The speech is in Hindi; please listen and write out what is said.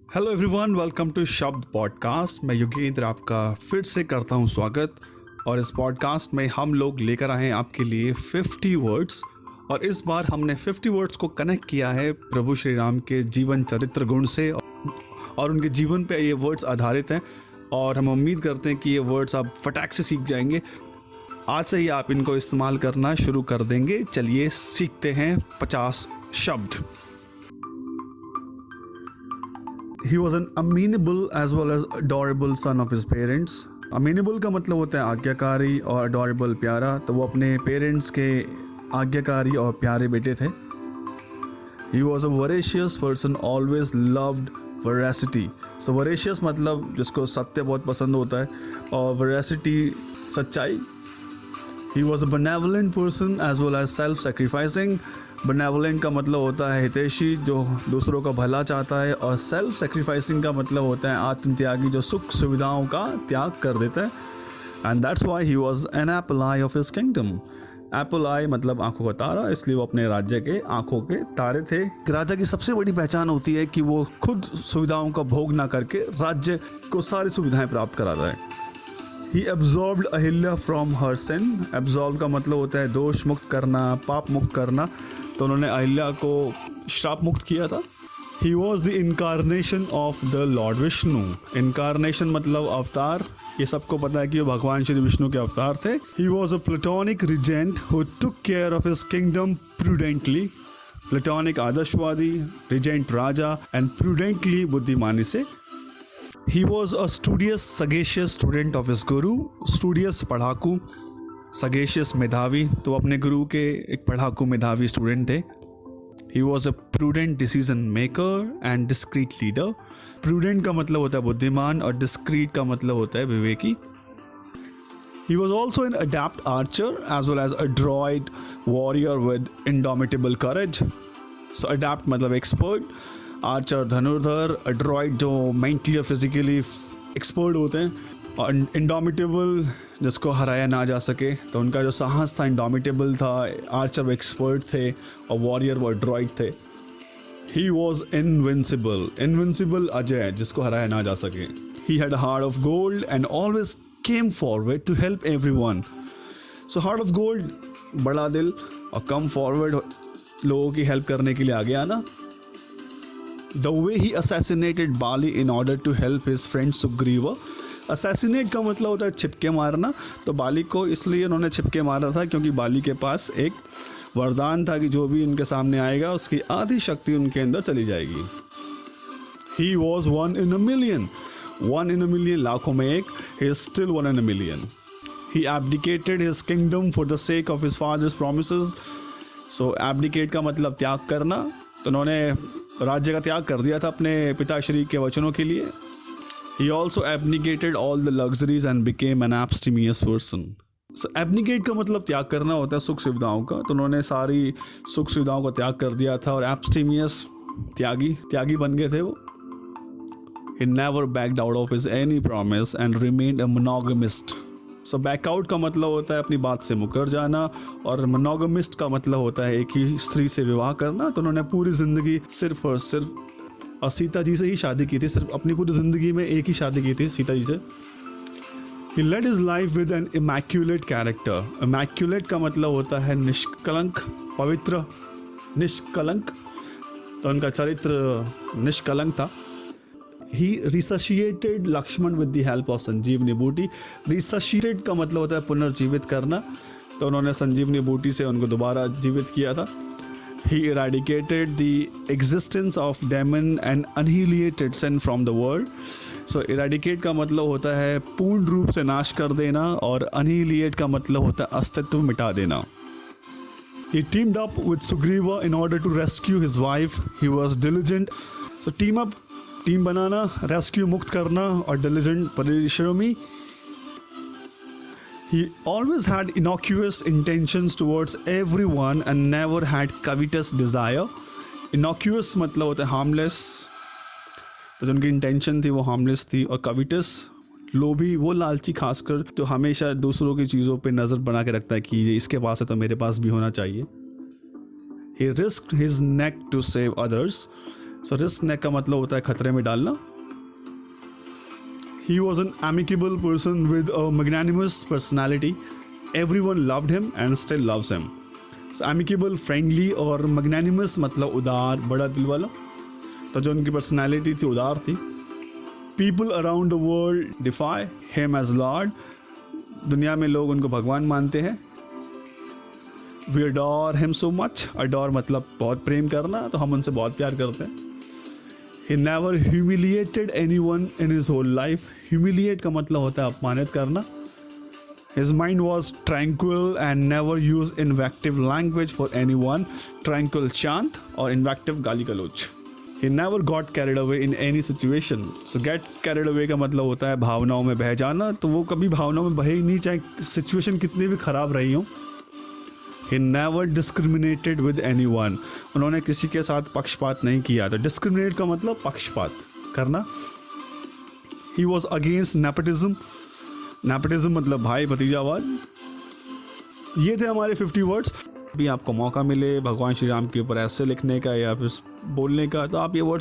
हेलो एवरीवन, वेलकम टू शब्द पॉडकास्ट। मैं योगेंद्र आपका फिर से करता हूं स्वागत। और इस पॉडकास्ट में हम लोग लेकर आए हैं आपके लिए 50 वर्ड्स। और इस बार हमने 50 वर्ड्स को कनेक्ट किया है प्रभु श्री राम के जीवन चरित्र गुण से, और उनके जीवन पे ये वर्ड्स आधारित हैं। और हम उम्मीद करते हैं कि ये वर्ड्स आप फटाक से सीख जाएंगे। आज से ही आप इनको इस्तेमाल करना शुरू कर देंगे। चलिए सीखते हैं 50 शब्द। He was an amenable as well as adorable son of his parents. Amenable का मतलब होता है आज्ञाकारी और adorable प्यारा। तो वो अपने पेरेंट्स के आज्ञाकारी और प्यारे बेटे थे। He was a voracious person, always loved veracity. So voracious मतलब जिसको सत्य बहुत पसंद होता है, और veracity सच्चाई। He was a benevolent person as well as self-sacrificing. benevolent का मतलब होता है हितैषी, जो दूसरों का भला चाहता है, और सेल्फ सेक्रीफाइसिंग का मतलब होता है आत्मत्यागी, जो सुख सुविधाओं का त्याग कर देता है। And that's why he was an apple eye of his kingdom. Apple eye मतलब आंखों का तारा, इसलिए वो अपने राज्य के आंखों के तारे थे। राजा की सबसे बड़ी पहचान होती है कि वो खुद सुविधाओं का भोग ना करके राज्य को सारी सुविधाएं प्राप्त करा रहा है। He absorbed Ahilya from her sin. Absolve का मतलब होता है दोष मुक्त करना, पाप मुक्त करना। तो उन्होंने अहिल्या को श्राप मुक्त किया था। He was the incarnation of the Lord Vishnu. Incarnation मतलब अवतार। ये सबको पता है कि वो भगवान श्री विष्णु के अवतार थे। He was a Platonic regent who took care of his kingdom prudently. Platonic आदर्शवादी, regent राजा, and prudently बुद्धिमानी से। He was a studious, sagacious student of his guru. Studious पढ़ाकू, sagacious मेधावी। तो अपने गुरु के एक पढ़ाकू मेधावी स्टूडेंट थे। He was a prudent decision maker and discreet leader. Prudent का मतलब होता है बुद्धिमान, और discreet का मतलब होता है विवेकी। He was also an adept archer as well as adroit warrior with indomitable courage. So adept मतलब expert, आर्चर धनुर्धर, एड्रॉइड जो मेंटली और फिजिकली एक्सपर्ट होते हैं, और इंडोमिटेबल जिसको हराया ना जा सके। तो उनका जो साहस था इंडोमिटेबल था, आर्चर वो एक्सपर्ट थे, और वॉरियर वो एड्रॉइड थे। He was invincible, invincible Ajay, जिसको हराया ना जा सके। He had heart of gold and always came forward to help everyone. So heart of gold, बड़ा दिल, और कम फॉरवर्ड, लोगों की हेल्प करने के लिए आगे आना। The way he assassinated Bali in order to help his friend Sugriva. Assassinate का मतलब होता है छिपके मारना। तो बाली को इसलिए उन्होंने छिपके मारा था क्योंकि बाली के पास एक वरदान था कि जो भी उनके सामने आएगा उसकी आधी शक्ति उनके अंदर चली जाएगी। He was one in a million. One in a million, लाखों में एक। He is still one in a million. He abdicated his kingdom for the sake of his father's promises. So abdicate का मतलब त्याग करना। तो उन्होंने राज्य का त्याग कर दिया था अपने पिताश्री के वचनों के लिए। He also abnegated all the luxuries and became an abstemious person. So abnegate का मतलब त्याग करना होता है सुख सुविधाओं का। तो उन्होंने सारी सुख सुविधाओं का त्याग कर दिया था, और abstemious त्यागी बन गए थे वो। He never backed out of his any promise and remained a monogamist. So back out का मतलब होता है अपनी बात से मुकर जाना, और मोनोगमिस्ट का मतलब होता है एक ही स्त्री से विवाह करना। तो उन्होंने पूरी ज़िंदगी सिर्फ और सिर्फ सीता जी से ही शादी की थी। सिर्फ अपनी पूरी ज़िंदगी में एक ही शादी की थी, सीता जी से। He led his life with an immaculate character. Immaculate का मतलब होता है निष्कलंक, पवित्र, निष्कलंक। तो उनका चरित्र निष्कलंक था। He resuscitated Lakshman with the help of संजीवनी बूटी। Resuscitate का मतलब होता है पुनर्जीवित करना। तो उन्होंने संजीवनी बूटी से उनको दोबारा जीवित किया था। He eradicated the existence of demon and annihilated sin from the world. So eradicate का मतलब होता है पूर्ण रूप से नाश कर देना, और annihilate का मतलब होता है अस्तित्व मिटा देना। He teamed up with Sugriva in order to rescue his wife. He was diligent. So team up, team बनाना, रेस्क्यू मुक्त करना, और डिलिजेंट परिश्रमी। He always had innocuous intentions towards everyone and never had covetous desire. Innocuous मतलब होता है harmless। तो जो उनकी इंटेंशन थी वो harmless थी, और covetous लोभी, वो लालची, खासकर जो हमेशा दूसरों की चीज़ों पे नज़र बना के रखता है कि ये इसके पास है तो मेरे पास भी होना चाहिए। He risked his neck to save others. So risk neck का मतलब होता है खतरे में डालना. He was an amicable person with a magnanimous personality. Everyone loved him and still loves him. So amicable, friendly और magnanimous मतलब उदार, बड़ा दिल वाला. तो जो उनकी personality थी उदार थी. People around the world defy him as Lord. दुनिया में लोग उनको भगवान मानते हैं. We adore him so much. Adore मतलब बहुत प्रेम करना, तो हम उनसे बहुत प्यार करते हैं. He never humiliated anyone in his whole life. Humiliate का मतलब होता है अपमानित करना. His mind was tranquil and never used invective language for anyone. Tranquil शांत और invective गाली गलौज. He never got carried away in any situation. So get carried away का मतलब होता है भावनाओं में बह जाना. तो वो कभी भावनाओं में बहे ही नहीं, चाहे सिचुएशन कितनी भी ख़राब रही हो. He never discriminated with anyone. उन्होंने किसी के साथ पक्षपात नहीं किया. तो discriminate का मतलब पक्षपात करना. He was against nepotism. Nepotism मतलब भाई भतीजावाद. ये थे हमारे 50 वर्ड्स. अभी आपको मौका मिले भगवान श्री राम के ऊपर ऐसे लिखने का या फिर बोलने का, तो आप ये वर्ड्स